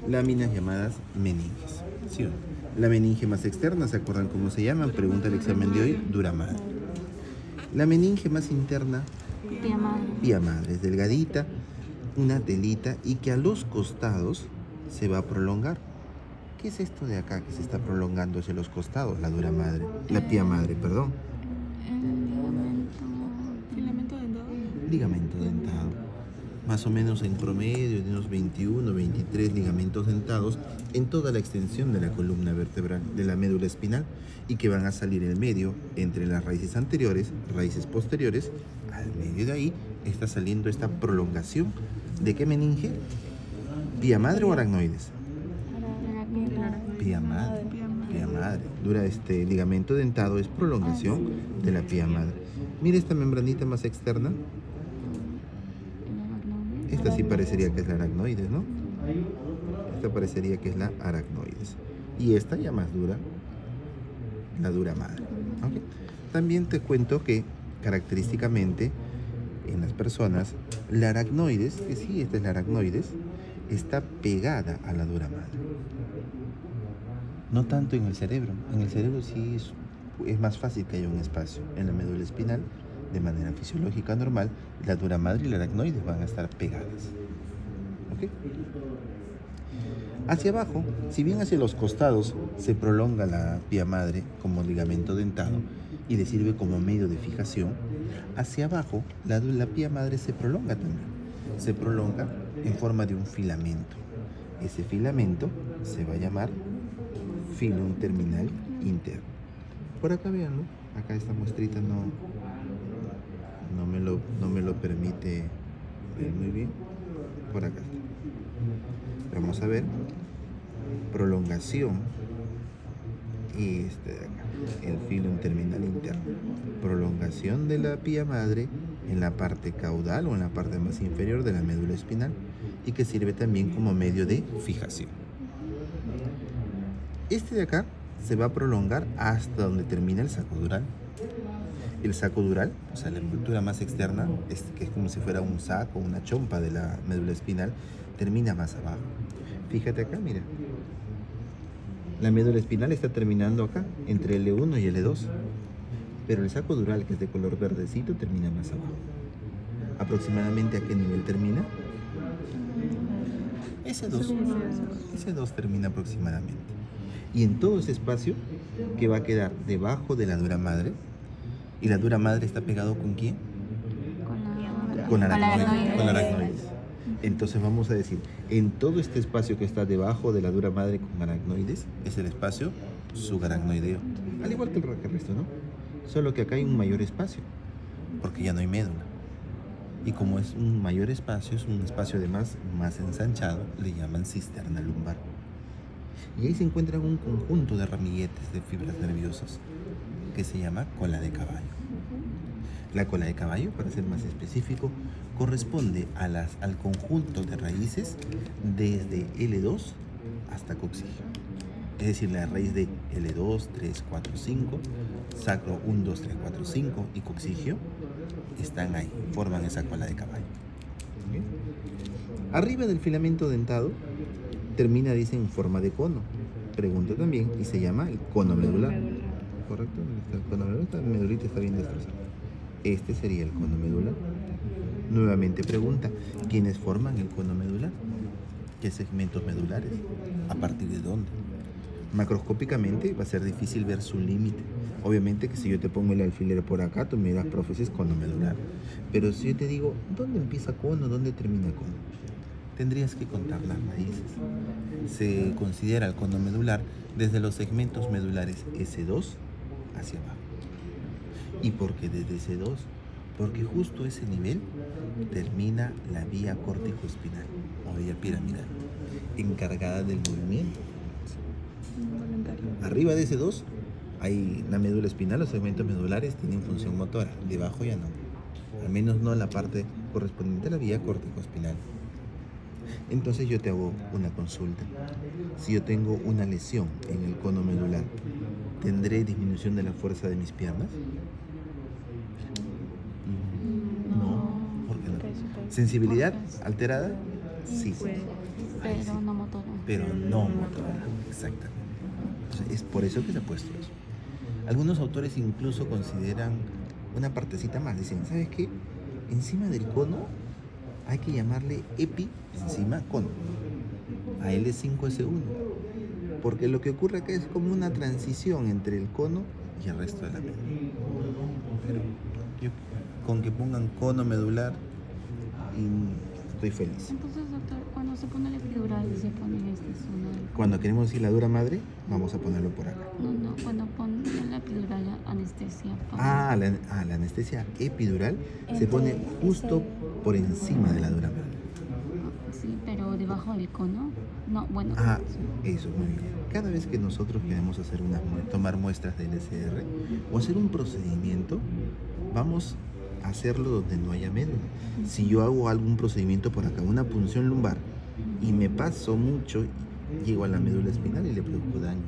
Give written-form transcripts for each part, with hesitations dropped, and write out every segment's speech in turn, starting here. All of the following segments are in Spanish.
láminas llamadas meninges. ¿Sí o no? La meninge más externa, ¿se acuerdan cómo se llaman? Pregunta el examen de hoy, dura madre. La meninge más interna, Pía madre. pía madre, es delgadita, una telita y que a los costados se va a prolongar. ¿Qué es esto de acá que se está prolongando hacia los costados? La dura madre, la pía madre, perdón. Filamento dentado. Ligamento dentado. Más o menos en promedio de unos 21, 23 ligamentos dentados en toda la extensión de la columna vertebral de la médula espinal y que van a salir en medio entre las raíces anteriores, raíces posteriores. Al medio de ahí está saliendo esta prolongación. ¿De qué meninge? ¿Pía madre o aracnoides? Pía madre. Pía madre. Dura este ligamento dentado es prolongación de la pía madre. Mira esta membranita más externa. Esta sí parecería que es la aracnoides, ¿no? Esta parecería que es la aracnoides. Y esta ya más dura, la dura madre. ¿Okay? También te cuento que característicamente en las personas, la aracnoides, que sí, esta es la aracnoides, está pegada a la dura madre. No tanto en el cerebro. En el cerebro sí es más fácil que haya un espacio. En la médula espinal, de manera fisiológica normal, la dura madre y la aracnoides van a estar pegadas. ¿Ok? Hacia abajo, si bien hacia los costados se prolonga la pía madre como ligamento dentado y le sirve como medio de fijación, hacia abajo la pía madre se prolonga también. Se prolonga en forma de un filamento. Ese filamento se va a llamar filum terminal interno. Por acá veanlo, acá esta muestrita no me lo permite ver muy bien. Por acá está. Vamos a ver prolongación y este de acá, el filum terminal interno. Prolongación de la pía madre en la parte caudal o en la parte más inferior de la médula espinal y que sirve también como medio de fijación. Este de acá se va a prolongar hasta donde termina el saco dural. El saco dural, o sea, la envoltura más externa, que es como si fuera un saco, una chompa de la médula espinal, termina más abajo. Fíjate acá, mira. La médula espinal está terminando acá, entre L1 y L2. Pero el saco dural, que es de color verdecito, termina más abajo. ¿Aproximadamente a qué nivel termina? S2. S2 termina aproximadamente. Y en todo ese espacio que va a quedar debajo de la dura madre, ¿y la dura madre está pegado con quién? Con aracnoides. Entonces vamos a decir, en todo este espacio que está debajo de la dura madre con aracnoides, es el espacio subaracnoideo. Al igual que el resto, ¿no? Solo que acá hay un mayor espacio, porque ya no hay médula. Y como es un mayor espacio, es un espacio además más ensanchado, le llaman cisterna lumbar. Y ahí se encuentra un conjunto de ramilletes de fibras nerviosas que se llama cola de caballo. La cola de caballo, para ser más específico, corresponde al conjunto de raíces desde L2 hasta coxigio. Es decir, la raíz de L2, 3, 4, 5, sacro 1, 2, 3, 4, 5 y coxigio están ahí, forman esa cola de caballo. ¿Okay? Arriba del filamento dentado termina, dice, en forma de cono. Pregunta también, y se llama el cono medular. ¿Correcto? El cono medular, esta medulita está bien destrozada. Este sería el cono medular. Nuevamente pregunta, ¿quiénes forman el cono medular? ¿Qué segmentos medulares? ¿A partir de dónde? Macroscópicamente va a ser difícil ver su límite. Obviamente que si yo te pongo el alfiler por acá, tú me dirás, profe, ese es cono medular. Pero si yo te digo, ¿dónde empieza cono? ¿Dónde termina cono? Tendrías que contar las raíces. Se considera el cono medular desde los segmentos medulares S2 hacia abajo. ¿Y por qué desde S2? Porque justo ese nivel termina la vía córtico-espinal o vía piramidal, encargada del movimiento. Arriba de S2 hay la médula espinal, los segmentos medulares tienen función motora, debajo ya no. Al menos no en la parte correspondiente a la vía córtico-espinal. Entonces yo te hago una consulta. Si yo tengo una lesión en el cono medular, ¿tendré disminución de la fuerza de mis piernas? No. ¿Por qué no? ¿Sensibilidad alterada? Sí. Ahí Pero sí. no motora. Pero no Motorola, exactamente. Entonces, es por eso que se ha puesto eso. Algunos autores incluso consideran una partecita más. Dicen, ¿sabes qué? Encima del cono hay que llamarle EPI, encima cono, a L5S1. Porque lo que ocurre acá es como una transición entre el cono y el resto de la médula. Pero yo con que pongan cono medular y estoy feliz. Entonces, doctor, cuando se pone la epidural, se pone esta zona del... Cuando queremos decir la dura madre, vamos a ponerlo por acá. No, cuando ponen la epidural, la anestesia. La anestesia epidural se pone justo por encima de la dura madre. Sí, pero debajo del cono. No, bueno. Eso, muy bien. Cada vez que nosotros queremos hacer tomar muestras de LCR o hacer un procedimiento, vamos a hacerlo donde no haya médula. Si yo hago algún procedimiento por acá, una punción lumbar, y me paso mucho, llego a la médula espinal y le produzco daño.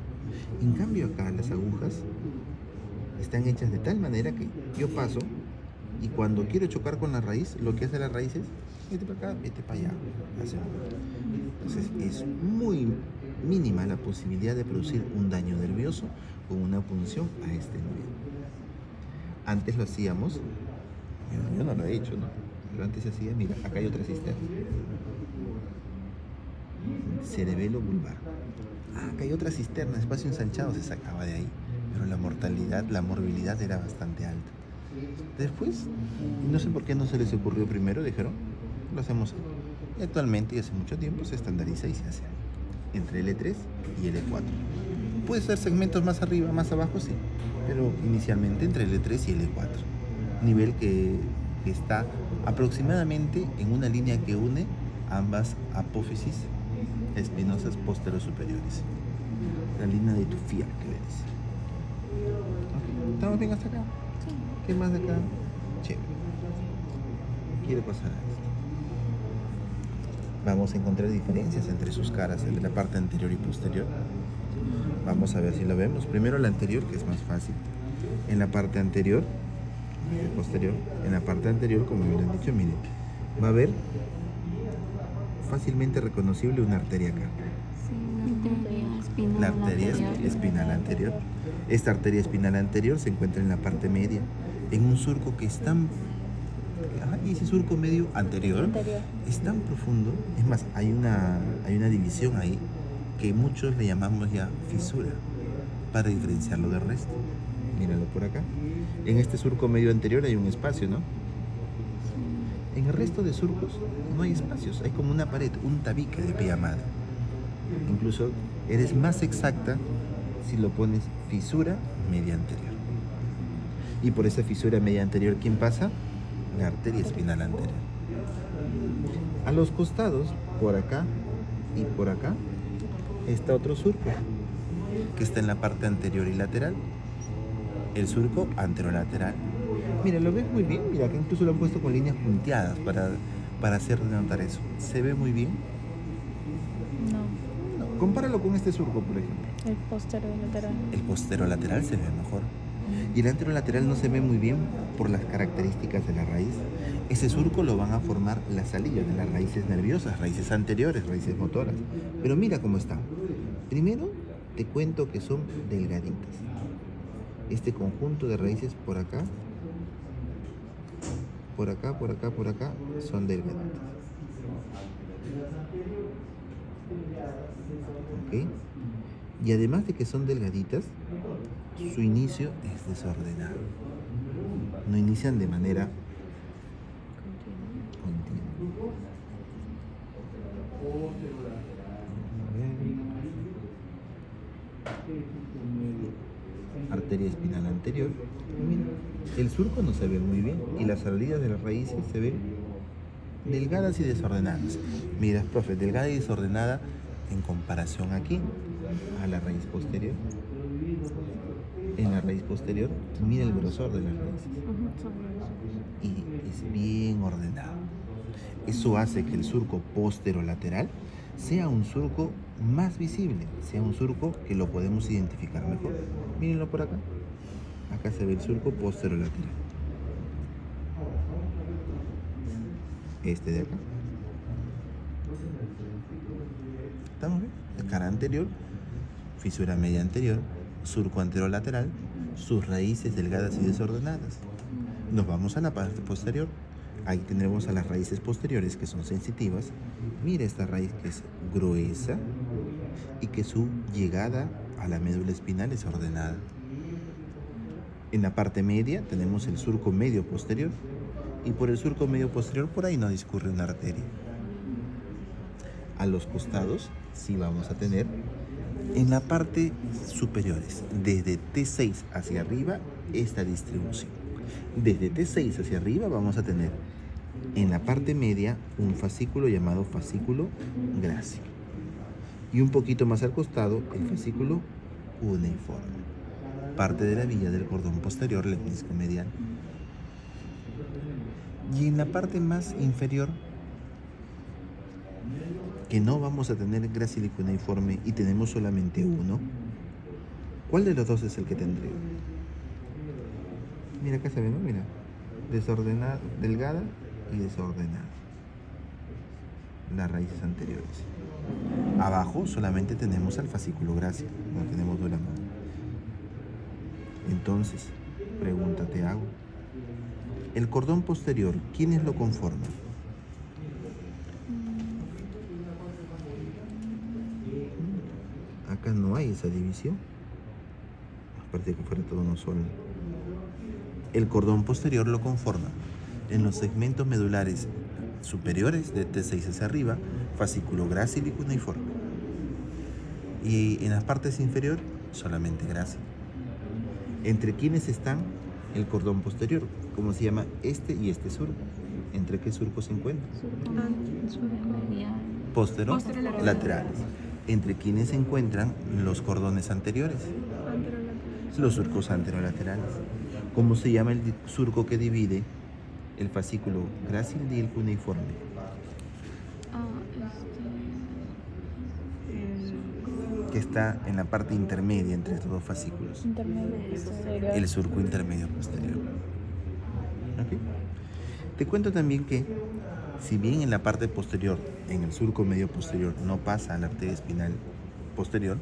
En cambio acá las agujas están hechas de tal manera que yo paso y cuando quiero chocar con la raíz, lo que hace la raíz es vete para acá, vete para allá. Entonces es muy mínima la posibilidad de producir un daño nervioso con una punción a este nivel. Antes lo hacíamos, yo no lo he hecho, ¿no? Pero antes se hacía, mira, acá hay otra cisterna. Cerebelo vulvar. Acá hay otra cisterna, espacio ensanchado, se sacaba de ahí. Pero la mortalidad, la morbilidad era bastante alta. Después, no sé por qué no se les ocurrió primero, dijeron, lo hacemos aquí. Y actualmente, y hace mucho tiempo, se estandariza y se hace entre L3 y L4. Puede ser segmentos más arriba, más abajo, sí, pero inicialmente entre L3 y L4. Nivel que está aproximadamente en una línea que une ambas apófisis espinosas posterior-superiores. La línea de Tuffier, que le dice. Okay. ¿Estamos bien hasta acá? Sí. ¿Qué más de acá? Chévere. Quiere pasar a esto. Vamos a encontrar diferencias entre sus caras, entre la parte anterior y posterior. Vamos a ver si lo vemos. Primero la anterior, que es más fácil. En la parte anterior, posterior, en la parte anterior, como me lo han dicho, miren, va a haber fácilmente reconocible una arteria acá. Sí, una arteria espinal. La arteria espinal anterior. Esta arteria espinal anterior se encuentra en la parte media, en un surco que es tan... y ese surco medio anterior es tan profundo. Es más, hay una división ahí que muchos le llamamos ya fisura, para diferenciarlo del resto. Míralo por acá. En este surco medio anterior hay un espacio, ¿no? En el resto de surcos no hay espacios, hay como una pared, un tabique de pía madre. Incluso eres más exacta si lo pones fisura media anterior. Y por esa fisura media anterior, ¿quién pasa? La arteria espinal anterior. A los costados, por acá y por acá, está otro surco que está en la parte anterior y lateral. El surco anterolateral. Mira, lo ves muy bien. Mira, que incluso lo han puesto con líneas punteadas para hacer notar eso. ¿Se ve muy bien? No. Compáralo con este surco, por ejemplo. El posterolateral. El posterolateral se ve mejor. Y el anterolateral no se ve muy bien por las características de la raíz. Ese surco lo van a formar las salillas de las raíces nerviosas, raíces anteriores, raíces motoras. Pero mira cómo están. Primero, te cuento que son delgaditas. Este conjunto de raíces por acá, por acá, por acá, por acá, son delgaditas. ¿Ok? Y además de que son delgaditas, su inicio es desordenado. No inician de manera continua. Arteria espinal anterior. Mira, el surco no se ve muy bien y las salidas de las raíces se ven delgadas y desordenadas. Mira, profe, delgada y desordenada en comparación aquí a la raíz posterior. En la raíz posterior, mira el grosor de las raíces y es bien ordenado. Eso hace que el surco posterolateral sea un surco más visible, sea un surco que lo podemos identificar mejor. Mírenlo por acá. Acá se ve el surco posterolateral. Este de acá. ¿Estamos bien? Cara anterior, fisura media anterior, surco anterolateral, sus raíces delgadas y desordenadas. Nos vamos a la parte posterior. Ahí tenemos a las raíces posteriores que son sensitivas. Mira esta raíz que es gruesa y que su llegada a la médula espinal es ordenada. En la parte media tenemos el surco medio posterior y por el surco medio posterior por ahí no discurre una arteria. A los costados sí vamos a tener en la parte superiores, desde T6 hacia arriba, esta distribución. Desde T6 hacia arriba vamos a tener en la parte media un fascículo llamado fascículo grácil. Y un poquito más al costado, el fascículo cuneiforme. Parte de la villa del cordón posterior lemnisco medial. Y en la parte más inferior, que no vamos a tener grácil y cuneiforme y tenemos solamente uno, ¿cuál de los dos es el que tendré? Mira acá se ve, ¿no? Mira, desordenada, delgada y desordenada. Las raíces anteriores. Abajo solamente tenemos al fascículo grácil, no tenemos dura madre. Entonces, pregunta te hago. El cordón posterior, ¿quiénes lo conforman? Acá no hay esa división. Aparte que fuera todo uno solo. El cordón posterior lo conforma en los segmentos medulares superiores de T6 hacia arriba, fascículo grácil y cuneiforme. Y en las partes inferiores, solamente grácil. ¿Entre quiénes están el cordón posterior? ¿Cómo se llama este y este surco? ¿Entre qué surcos se encuentran? Posterolaterales. ¿Entre quiénes se encuentran los cordones anteriores? Los surcos anterolaterales. ¿Cómo se llama el surco que divide el fascículo grácil y el cuneiforme? Que está en la parte intermedia entre estos dos fascículos. El surco intermedio posterior. ¿Okay? Te cuento también que, si bien en la parte posterior, en el surco medio posterior, no pasa a la arteria espinal posterior,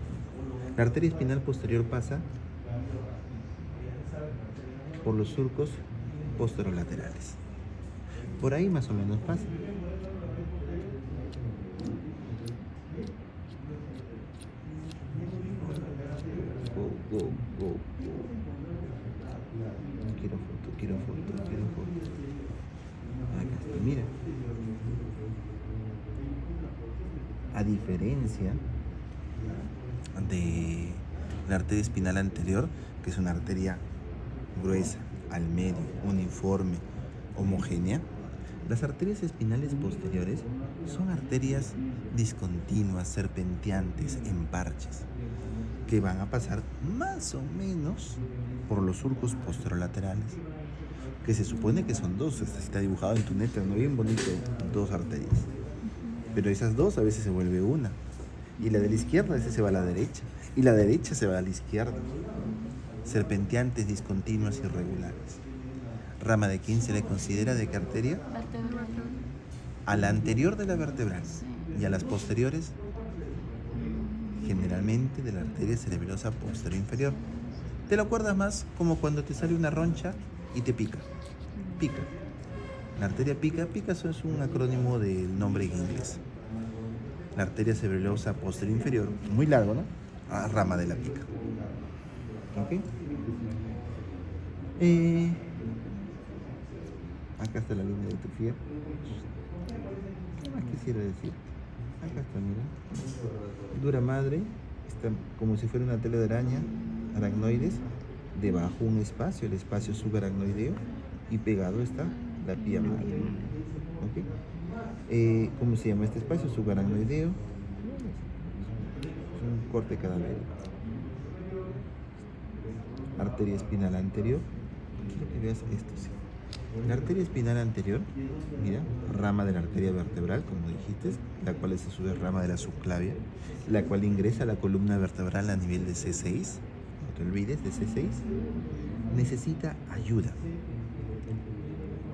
la arteria espinal posterior pasa por los surcos posterolaterales. Por ahí más o menos pasa. Quiero foto. Acá está, mira. A diferencia de la arteria espinal anterior, que es una arteria gruesa, al medio, uniforme, homogénea, las arterias espinales posteriores son arterias discontinuas, serpenteantes, en parches, que van a pasar más o menos por los surcos posterolaterales, que se supone que son dos. Está dibujado en tu neta, ¿no? Bien bonito, dos arterias. Pero esas dos a veces se vuelve una. Y la de la izquierda a veces se va a la derecha. Y la derecha se va a la izquierda. Serpenteantes, discontinuas, irregulares. ¿Rama de quién se le considera de qué arteria? Vertebral. A la anterior de la vertebral. Sí. Y a las posteriores, generalmente de la arteria cerebrosa posterior inferior. ¿Te lo acuerdas más como cuando te sale una roncha y te pica? Pica. La arteria pica. Eso es un acrónimo del nombre en inglés. La arteria cerebrosa posterior inferior, muy largo, ¿no? Rama de la pica. ¿Ok? Acá está la línea de Truffier. ¿Qué más quisiera decir? Acá está, mira. Dura madre, está como si fuera una tela de araña, aracnoides, debajo un espacio, el espacio subaracnoideo, y pegado está la pía madre. ¿Ok? ¿Cómo se llama este espacio? Subaracnoideo. Es un corte cadavérico. Arteria espinal anterior. Quiero que veas esto, sí. La arteria espinal anterior, mira, rama de la arteria vertebral, como dijiste, la cual es a su vez rama de la subclavia, la cual ingresa a la columna vertebral a nivel de C6, no te olvides, de C6, necesita ayuda.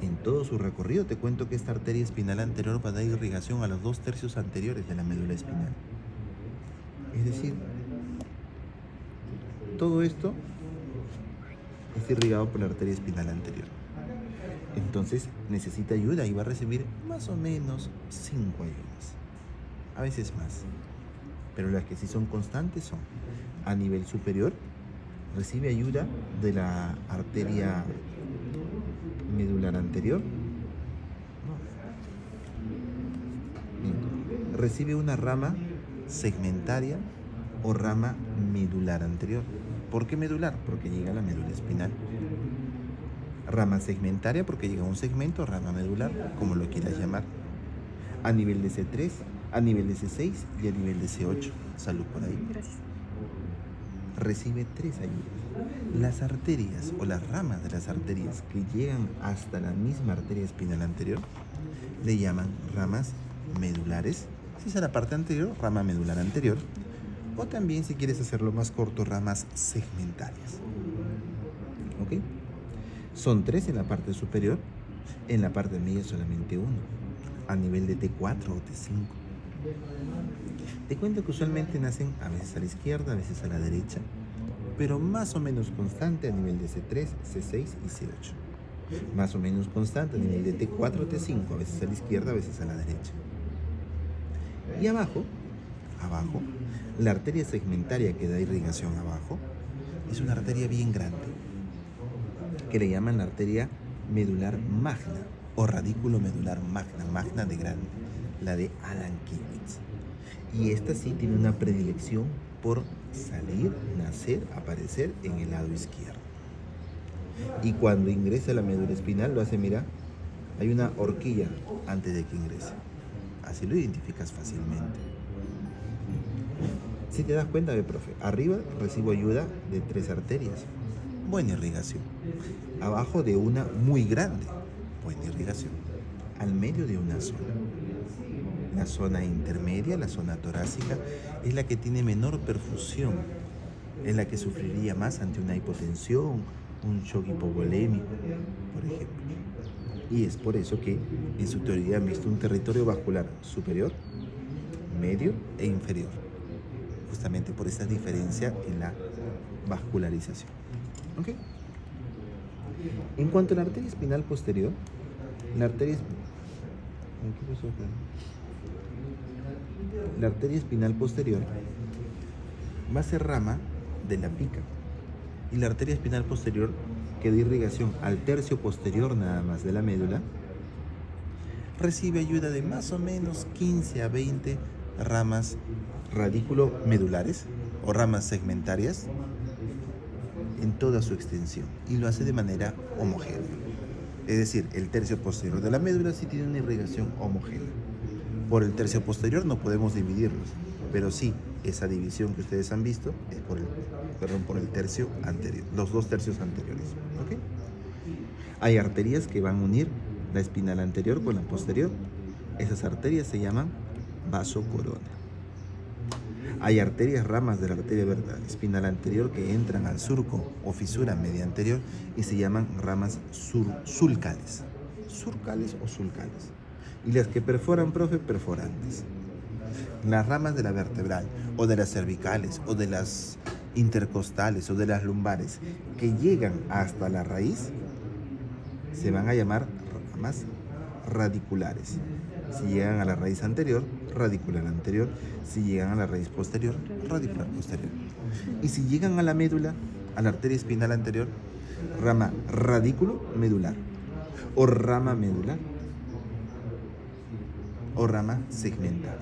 En todo su recorrido te cuento que esta arteria espinal anterior va a dar irrigación a los 2/3 anteriores de la médula espinal. Es decir, todo esto es irrigado por la arteria espinal anterior. Entonces necesita ayuda y va a recibir más o menos 5 ayudas, a veces más. Pero las que sí son constantes son: a nivel superior recibe ayuda de la arteria medular anterior. Recibe una rama segmentaria o rama medular anterior. ¿Por qué medular? Porque llega a la médula espinal. Rama segmentaria porque llega a un segmento, rama medular, como lo quieras llamar. A nivel de C3, a nivel de C6 y a nivel de C8. Salud por ahí. Gracias. Recibe 3 ayudas. Las arterias o las ramas de las arterias que llegan hasta la misma arteria espinal anterior le llaman ramas medulares. Si es a la parte anterior, rama medular anterior. O también, si quieres hacerlo más corto, ramas segmentarias. ¿Ok? Son 3 en la parte superior. En la parte media solamente 1. A nivel de T4 o T5. Te cuento que usualmente nacen a veces a la izquierda, a veces a la derecha, pero más o menos constante a nivel de C3, C6 y C8. Más o menos constante a nivel de T4, T5, a veces a la izquierda, a veces a la derecha. Y abajo, la arteria segmentaria que da irrigación abajo es una arteria bien grande, que le llaman la arteria medular magna o radículo medular magna de grande, la de Adam-Kiewicz. Y esta sí tiene una predilección por salir, nacer, aparecer en el lado izquierdo. Y cuando ingresa a la médula espinal lo hace, mira, hay una horquilla antes de que ingrese. Así lo identificas fácilmente. Si te das cuenta, profe, arriba recibo ayuda de 3 arterias, buena irrigación. Abajo de una muy grande, buena irrigación. Al medio de una zona. La zona intermedia, la zona torácica, es la que tiene menor perfusión, es la que sufriría más ante una hipotensión, un shock hipovolémico, por ejemplo. Y es por eso que en su teoría han visto un territorio vascular superior, medio e inferior, justamente por esa diferencia en la vascularización. ¿Ok? En cuanto a la arteria espinal posterior, la arteria espinal posterior va a ser rama de la pica, y la arteria espinal posterior, que da irrigación al tercio posterior nada más de la médula, recibe ayuda de más o menos 15 a 20 ramas radículo medulares o ramas segmentarias en toda su extensión, y lo hace de manera homogénea. Es decir, el tercio posterior de la médula sí tiene una irrigación homogénea. Por el tercio posterior no podemos dividirlos, pero sí, esa división que ustedes han visto es por el tercio anterior, los 2 tercios anteriores. ¿Okay? Hay arterias que van a unir la espinal anterior con la posterior. Esas arterias se llaman vasocorona. Hay arterias, ramas de la arteria espinal anterior que entran al surco o fisura media anterior y se llaman ramas sulcales. Surcales o sulcales. Y las que perforan, profe, perforantes. Las ramas de la vertebral o de las cervicales o de las intercostales o de las lumbares que llegan hasta la raíz se van a llamar ramas radiculares. Si llegan a la raíz anterior, radicular anterior. Si llegan a la raíz posterior, radicular posterior. Y si llegan a la médula, a la arteria espinal anterior, rama radículo medular o rama medular o rama segmental.